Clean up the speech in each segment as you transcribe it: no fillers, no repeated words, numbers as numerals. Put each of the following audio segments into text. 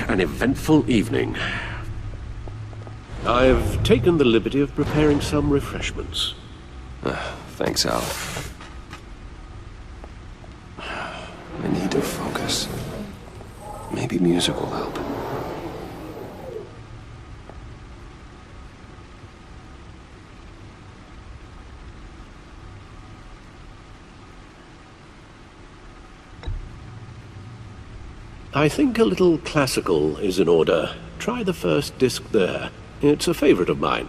an eventful evening. I've taken the liberty of preparing some refreshments. Thanks, Al. I need to focus. Maybe music will help. I think a little classical is in order. Try the first disc there. It's a favorite of mine.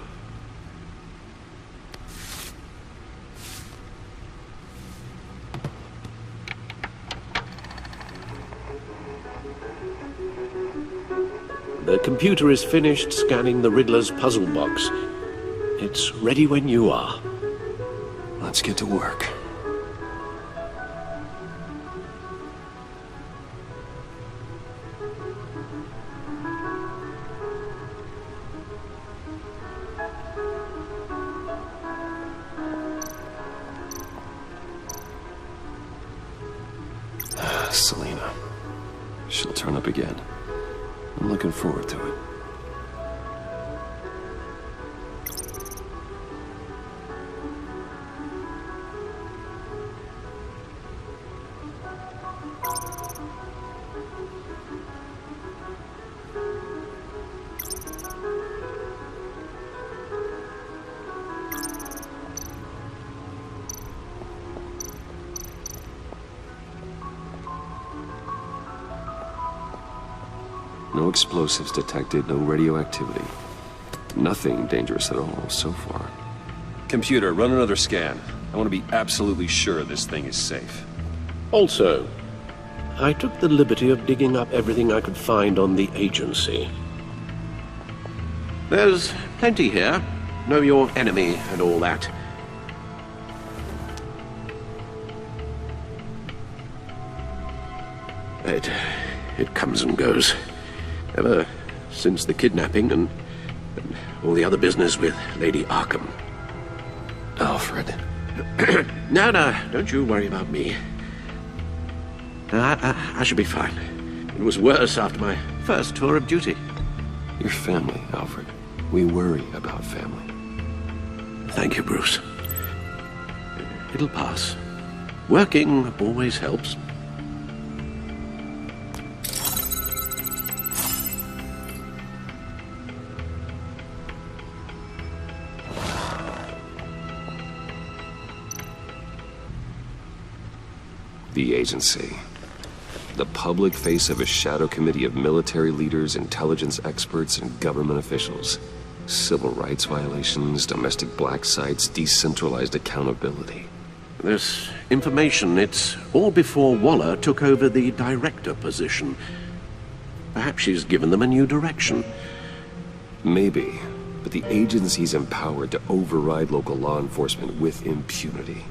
The computer is finished scanning the Riddler's puzzle box. It's ready when you are. Let's get to work. Selena. She'll turn up again. I'm looking forward to it. No explosives detected, no radioactivity. Nothing dangerous at all so far. Computer, run another scan. I want to be absolutely sure this thing is safe. Also, I took the liberty of digging up everything I could find on the agency. There's plenty here. Know your enemy and all that. It comes and goes. Ever since the kidnapping and all the other business with Lady Arkham. Alfred. No, don't you worry about me. I should be fine. It was worse after my first tour of duty. Your family, Alfred. We worry about family. Thank you, Bruce. It'll pass. Working always helps. The agency. The public face of a shadow committee of military leaders, intelligence experts, and government officials. Civil rights violations, domestic black sites, decentralized accountability. This information, it's all before Waller took over the director position. Perhaps she's given them a new direction. Maybe, but the agency's empowered to override local law enforcement with impunity.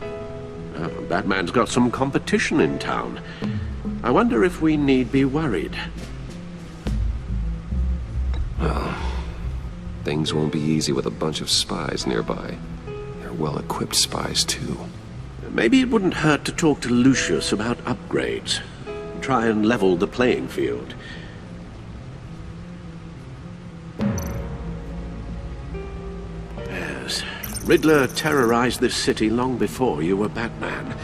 Batman's got some competition in town. I wonder if we need be worried. Well, things won't be easy with a bunch of spies nearby. They're well-equipped spies, too. Maybe it wouldn't hurt to talk to Lucius about upgrades. Try and level the playing field. Yes, Riddler terrorized this city long before you were Batman.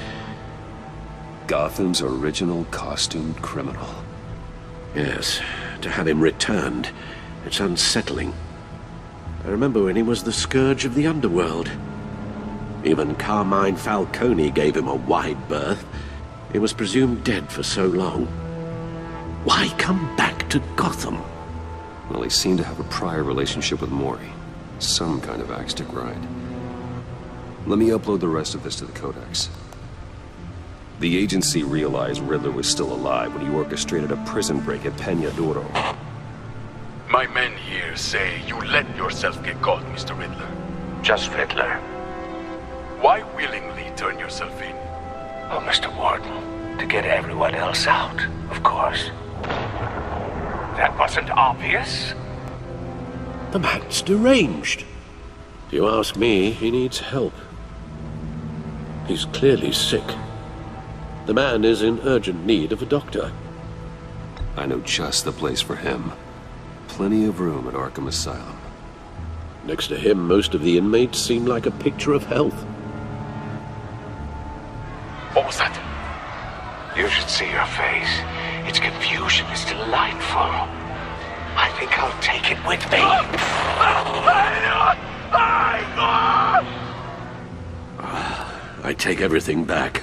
Gotham's original costumed criminal. Yes, to have him returned, it's unsettling. I remember when he was the scourge of the underworld. Even Carmine Falcone gave him a wide berth. He was presumed dead for so long. Why come back to Gotham? Well, he seemed to have a prior relationship with Mori. Some kind of axe to grind. Let me upload the rest of this to the Codex. The agency realized Riddler was still alive when he orchestrated a prison break at Peña Duro. My men here say you let yourself get caught, Mr. Riddler. Just Riddler. Why willingly turn yourself in? Oh, Mr. Warden, to get everyone else out, of course. That wasn't obvious? The man's deranged. If you ask me, he needs help. He's clearly sick. The man is in urgent need of a doctor. I know just the place for him. Plenty of room at Arkham Asylum. Next to him, most of the inmates seem like a picture of health. What was that? You should see your face. Its confusion is delightful. I think I'll take it with me. I take everything back.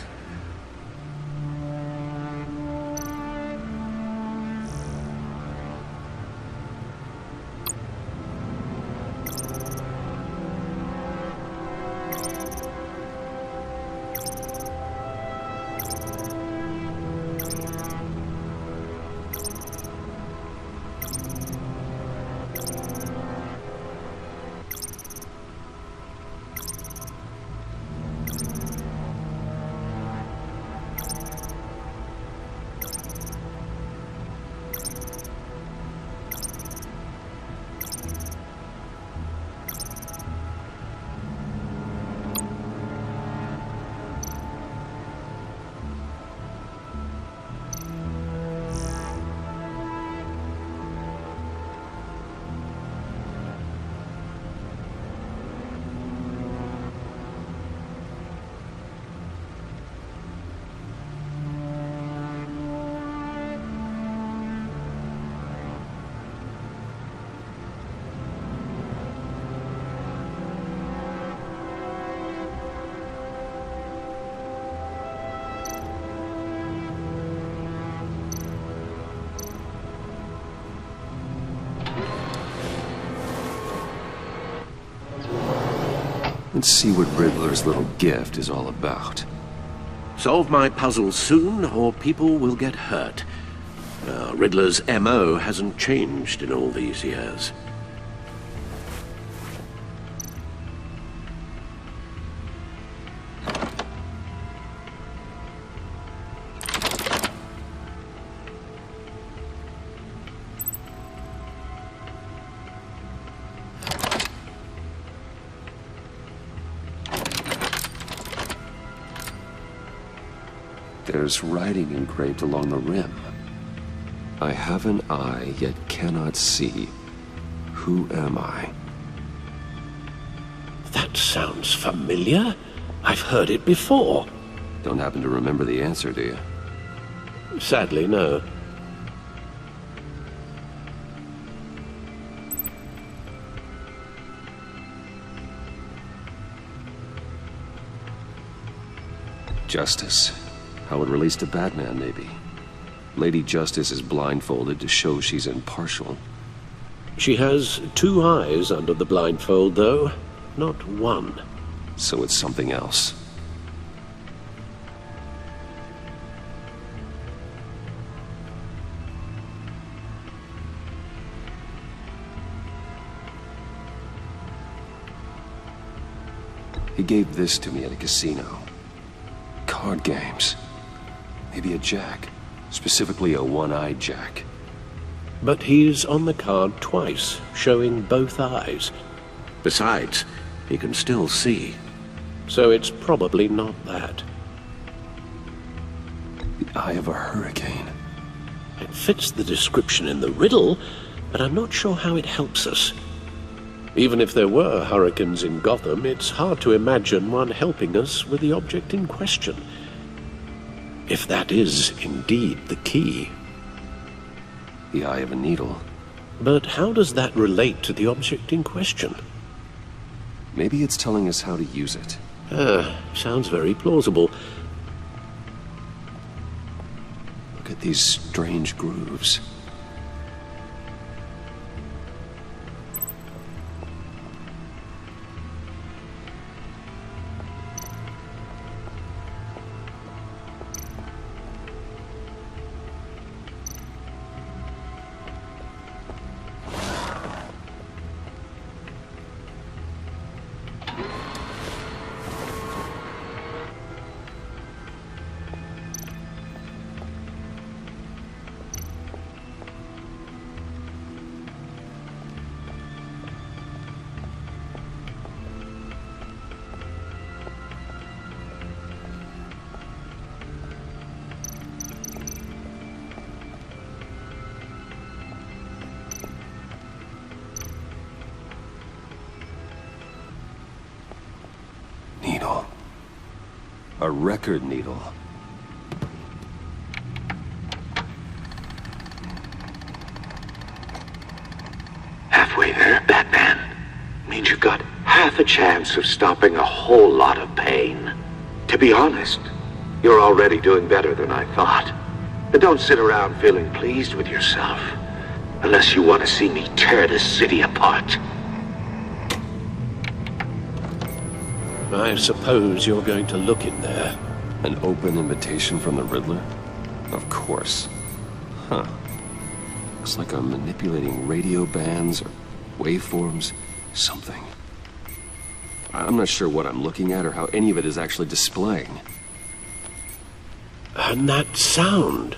Let's see what Riddler's little gift is all about. Solve my puzzle soon, or people will get hurt. Riddler's MO hasn't changed in all these years. There's writing engraved along the rim. I have an eye, yet cannot see. Who am I? That sounds familiar. I've heard it before. Don't happen to remember the answer, do you? Sadly, no. Justice. How it relates to Batman, maybe. Lady Justice is blindfolded to show she's impartial. She has two eyes under the blindfold, though, not one. So it's something else. He gave this to me at a casino. Card games. Maybe a jack. Specifically a one-eyed jack. But he's on the card twice, showing both eyes. Besides, he can still see. So it's probably not that. The eye of a hurricane. It fits the description in the riddle, but I'm not sure how it helps us. Even if there were hurricanes in Gotham, it's hard to imagine one helping us with the object in question. If that is indeed the key. The eye of a needle. But how does that relate to the object in question? Maybe it's telling us how to use it. Sounds very plausible. Look at these strange grooves. A record needle. Halfway there, Batman. Means you've got half a chance of stopping a whole lot of pain. To be honest, you're already doing better than I thought. But don't sit around feeling pleased with yourself. Unless you want to see me tear this city apart. I suppose you're going to look in there. An open invitation from the Riddler? Of course. Huh. Looks like I'm manipulating radio bands or waveforms. Something. I'm not sure what I'm looking at or how any of it is actually displaying. And that sound.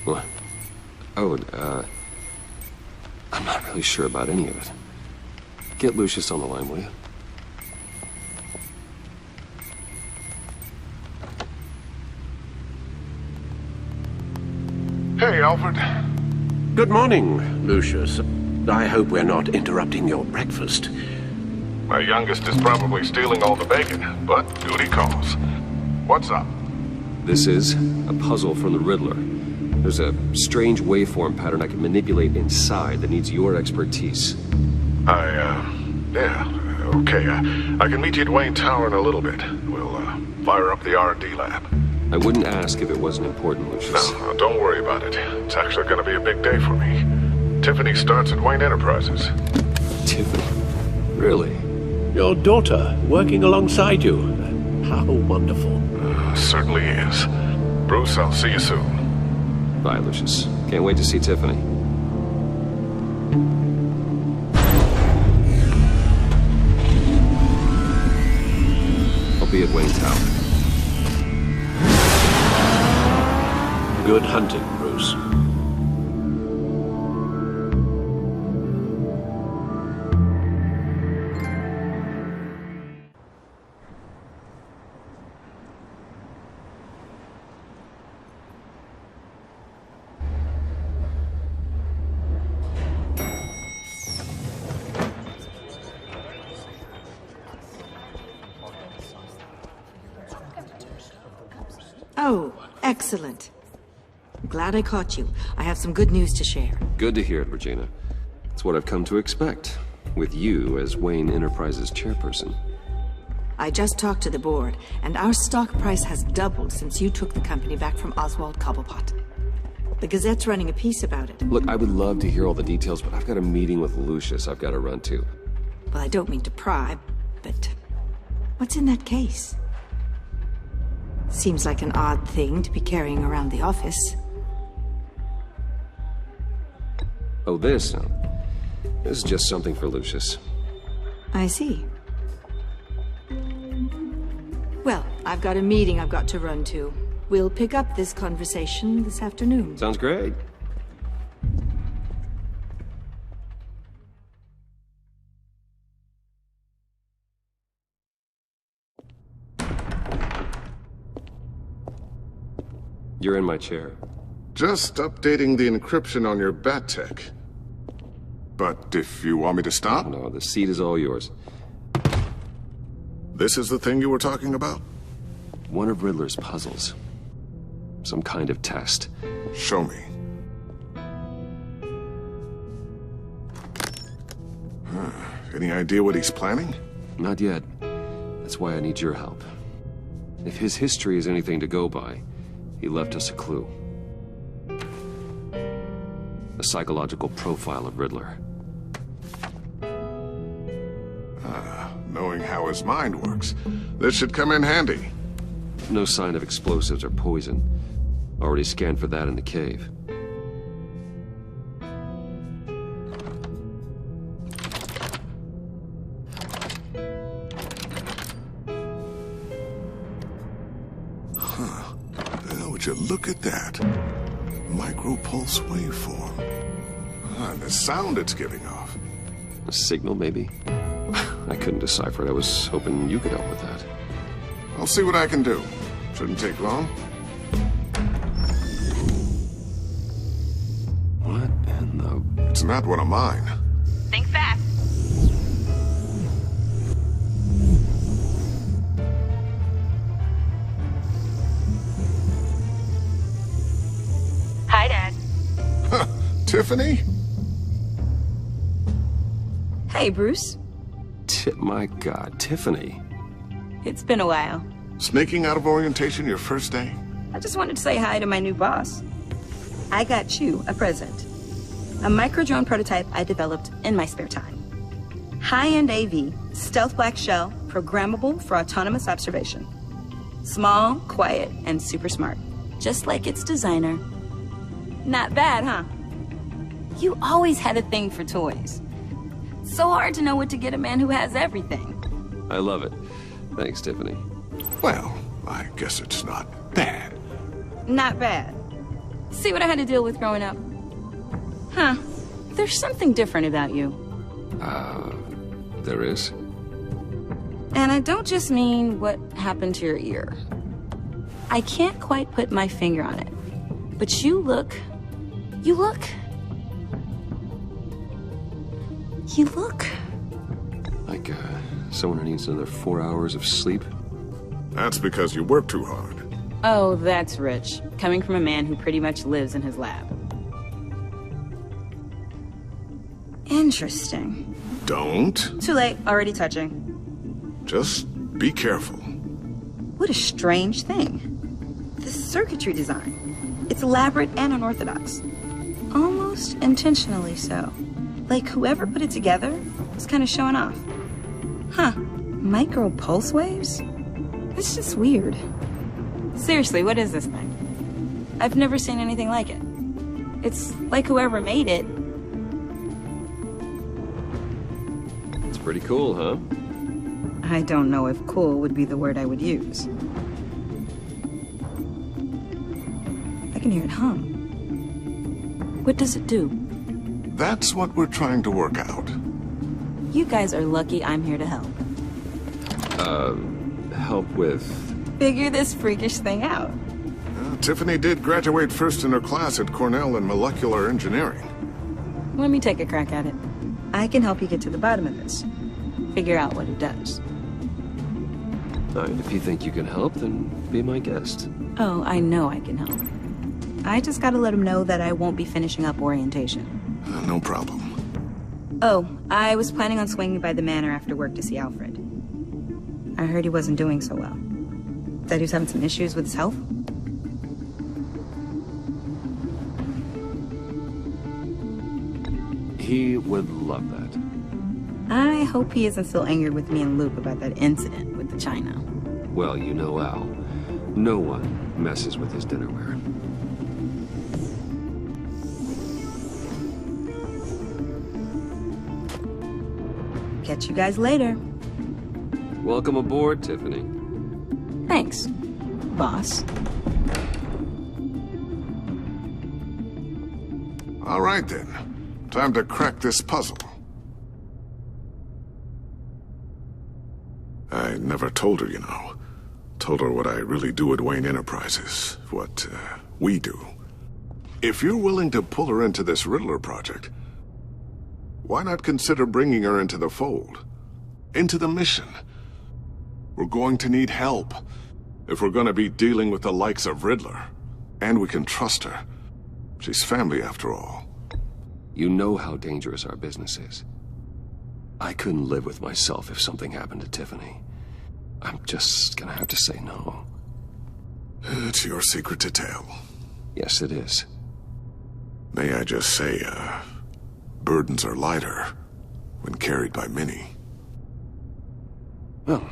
What? Oh, I'm not really sure about any of it. Get Lucius on the line, will you? Hey, Alfred. Good morning, Lucius. I hope we're not interrupting your breakfast. My youngest is probably stealing all the bacon, but duty calls. What's up? This is a puzzle from the Riddler. There's a strange waveform pattern I can manipulate inside that needs your expertise. Yeah, okay. I can meet you at Wayne Tower in a little bit. We'll, fire up the R&D lab. I wouldn't ask if it wasn't important, Lucius. No, don't worry about it. It's actually gonna be a big day for me. Tiffany starts at Wayne Enterprises. Tiffany? Really? Your daughter working alongside you. How wonderful. Certainly is. Bruce, I'll see you soon. Bye, Lucius. Can't wait to see Tiffany. I'll be at Wayne Tower. Good hunting, Bruce. Oh, excellent. I'm glad I caught you. I have some good news to share. Good to hear it, Regina. It's what I've come to expect, with you as Wayne Enterprises chairperson. I just talked to the board, and our stock price has doubled since you took the company back from Oswald Cobblepot. The Gazette's running a piece about it. Look, I would love to hear all the details, but I've got a meeting with Lucius I've got to run to. Well, I don't mean to pry, but what's in that case? Seems like an odd thing to be carrying around the office. Oh, this? No. This is just something for Lucius. I see. Well, I've got a meeting I've got to run to. We'll pick up this conversation this afternoon. Sounds great. You're in my chair. Just updating the encryption on your bat tech. But if you want me to stop, No, the seat is all yours. this is the thing you were talking about? One of Riddler's puzzles. Some kind of test. Show me. Any idea what he's planning? Not yet. That's why I need your help. If his history is anything to go by, he left us a clue. A psychological profile of Riddler. Knowing how his mind works, this should come in handy. No sign of explosives or poison. Already scanned for that in the cave. Now, would you look at that? Micropulse waveform. And the sound it's giving off. A signal, maybe? I couldn't decipher it. I was hoping you could help with that. I'll see what I can do. Shouldn't take long. What in the... It's not one of mine. Think fast. Tiffany? Hey, Bruce. My God, Tiffany. It's been a while. Sneaking out of orientation your first day? I just wanted to say hi to my new boss. I got you a present. A micro-drone prototype I developed in my spare time. High-end AV, stealth black shell, programmable for autonomous observation. Small, quiet, and super smart. Just like its designer. Not bad, huh? You always had a thing for toys. So hard to know what to get a man who has everything. I love it. Thanks, Tiffany. Well, I guess it's not bad. Not bad. See what I had to deal with growing up? Huh. There's something different about you. There is? And I don't just mean what happened to your ear. I can't quite put my finger on it. But you look... Like, someone who needs another 4 hours of sleep? That's because you work too hard. Oh, that's rich. Coming from a man who pretty much lives in his lab. Interesting. Don't. Too late. Already touching. Just be careful. What a strange thing. The circuitry design. It's elaborate and unorthodox. Almost intentionally so. Like whoever put it together was kind of showing off. Huh. Micro pulse waves? That's just weird. Seriously, what is this thing? I've never seen anything like it. It's like whoever made it. It's pretty cool, huh? I don't know if cool would be the word I would use. I can hear it hum. What does it do? That's what we're trying to work out. You guys are lucky I'm here to help. Help with... Figure this freakish thing out. Tiffany did graduate first in her class at Cornell in molecular engineering. Let me take a crack at it. I can help you get to the bottom of this. Figure out what it does. If you think you can help, then be my guest. Oh, I know I can help. I just gotta let him know that I won't be finishing up orientation. No problem. Oh, I was planning on swinging by the manor after work to see Alfred. I heard he wasn't doing so well. That he was having some issues with his health? He would love that. I hope he isn't still angry with me and Luke about that incident with the china. Well, you know Al. No one messes with his dinnerware. Catch you guys later. Welcome aboard, Tiffany. Thanks, boss. All right, then. Time to crack this puzzle. I never told her, you know. Told her what I really do at Wayne Enterprises. What, we do. If you're willing to pull her into this Riddler project, why not consider bringing her into the fold? Into the mission? We're going to need help if we're going to be dealing with the likes of Riddler. And we can trust her. She's family, after all. You know how dangerous our business is. I couldn't live with myself if something happened to Tiffany. I'm just gonna have to say no. It's your secret to tell. Yes, it is. May I just say, burdens are lighter when carried by many. Well,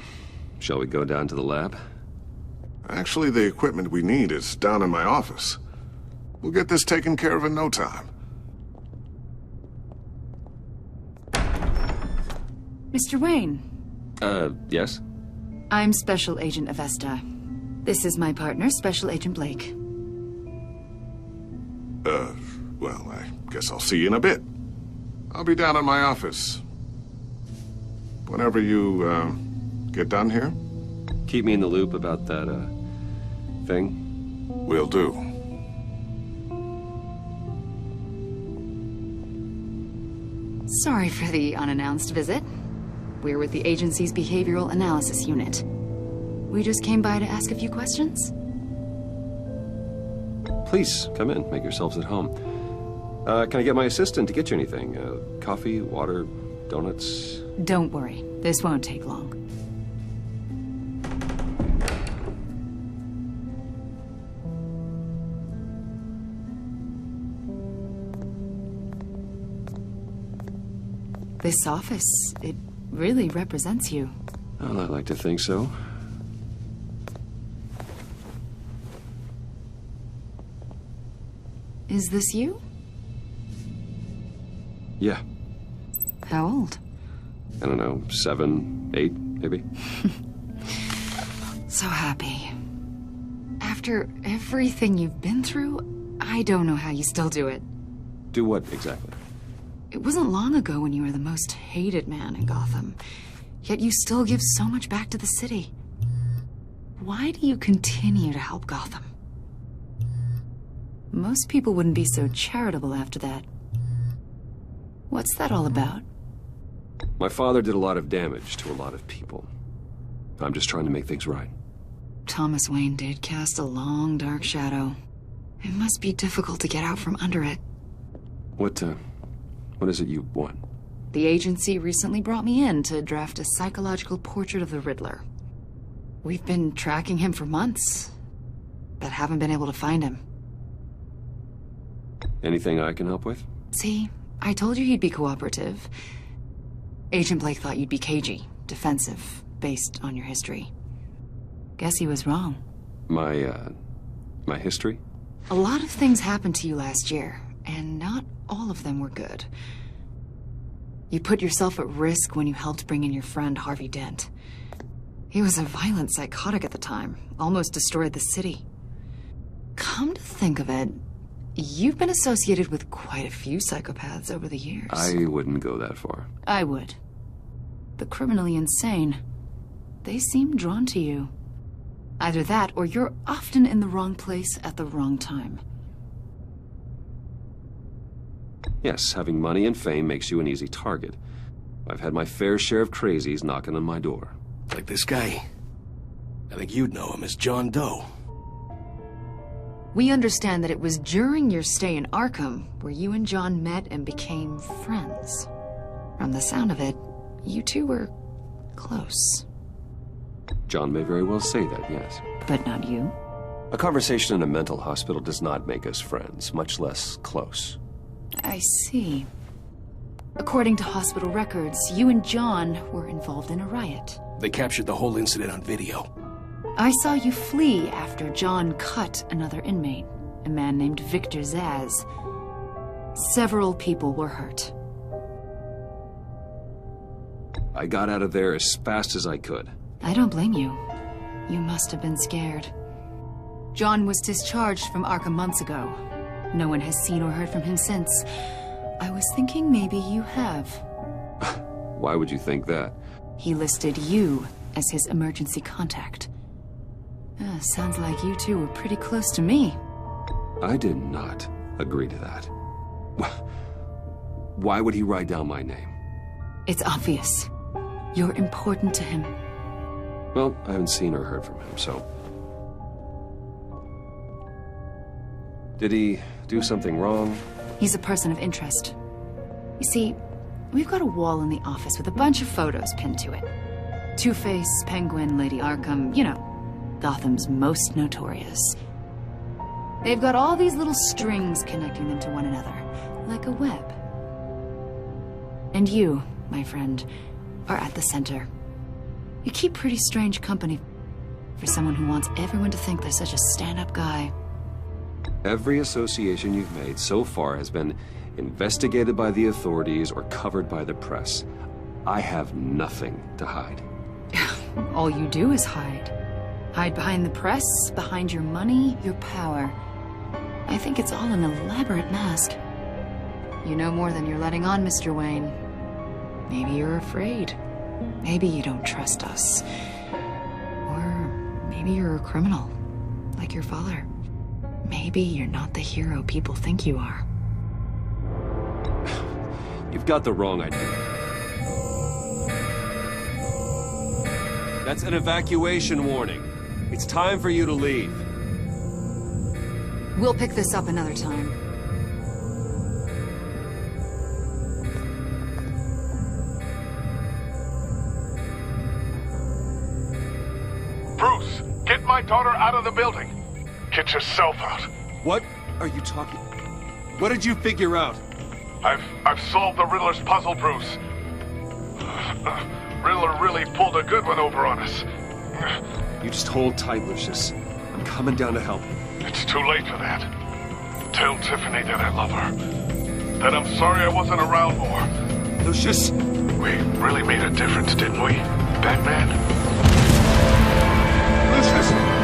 shall we go down to the lab? Actually, the equipment we need is down in my office. We'll get this taken care of in no time. Mr. Wayne. Yes? I'm Special Agent Avesta. This is my partner, Special Agent Blake. Well, I guess I'll see you in a bit. I'll be down in my office. Whenever you, get done here? Keep me in the loop about that, thing? Will do. Sorry for the unannounced visit. We're with the agency's Behavioral Analysis Unit. We just came by to ask a few questions. Please, come in. Make yourselves at home. Can I get my assistant to get you anything? Coffee, water, donuts? Don't worry. This won't take long. This office, it really represents you. Well, I like to think so. Is this you? Yeah. How old? I don't know, 7, 8, maybe? So happy. After everything you've been through, I don't know how you still do it. Do what, exactly? It wasn't long ago when you were the most hated man in Gotham. Yet you still give so much back to the city. Why do you continue to help Gotham? Most people wouldn't be so charitable after that. What's that all about? My father did a lot of damage to a lot of people. I'm just trying to make things right. Thomas Wayne did cast a long, dark shadow. It must be difficult to get out from under it. What is it you want? The agency recently brought me in to draft a psychological portrait of the Riddler. We've been tracking him for months, but haven't been able to find him. Anything I can help with? See, I told you he'd be cooperative. Agent Blake thought you'd be cagey, defensive, based on your history. Guess he was wrong. My history? A lot of things happened to you last year, and not all of them were good. You put yourself at risk when you helped bring in your friend Harvey Dent. He was a violent psychotic at the time, almost destroyed the city. Come to think of it, you've been associated with quite a few psychopaths over the years. I wouldn't go that far. I would. The criminally insane. They seem drawn to you. Either that, or you're often in the wrong place at the wrong time. Yes, having money and fame makes you an easy target. I've had my fair share of crazies knocking on my door. Like this guy. I think you'd know him as John Doe. We understand that it was during your stay in Arkham where you and John met and became friends. From the sound of it, you two were close. John may very well say that, yes. But not you? A conversation in a mental hospital does not make us friends, much less close. I see. According to hospital records, you and John were involved in a riot. They captured the whole incident on video. I saw you flee after John cut another inmate, a man named Victor Zaz. Several people were hurt. I got out of there as fast as I could. I don't blame you. You must have been scared. John was discharged from Arkham months ago. No one has seen or heard from him since. I was thinking maybe you have. Why would you think that? He listed you as his emergency contact. Sounds like you two were pretty close to me. I did not agree to that. Why would he write down my name? It's obvious. You're important to him. Well, I haven't seen or heard from him, so... Did he do something wrong? He's a person of interest. You see, we've got a wall in the office with a bunch of photos pinned to it. Two-Face, Penguin, Lady Arkham, you know, Gotham's most notorious. They've got all these little strings connecting them to one another, like a web. And you, my friend, are at the center. You keep pretty strange company for someone who wants everyone to think they're such a stand-up guy. Every association you've made so far has been investigated by the authorities or covered by the press. I have nothing to hide. All you do is hide. Hide behind the press, behind your money, your power. I think it's all an elaborate mask. You know more than you're letting on, Mr. Wayne. Maybe you're afraid. Maybe you don't trust us. Or maybe you're a criminal, like your father. Maybe you're not the hero people think you are. You've got the wrong idea. That's an evacuation warning. It's time for you to leave. We'll pick this up another time. my daughter out of the building. Get yourself out. What are you talking? What did you figure out? I've solved the Riddler's puzzle, Bruce. Riddler really pulled a good one over on us. You just hold tight, Lucius. I'm coming down to help. It's too late for that. Tell Tiffany that I love her. That I'm sorry I wasn't around more. Lucius! We really made a difference, didn't we, Batman? Lucius!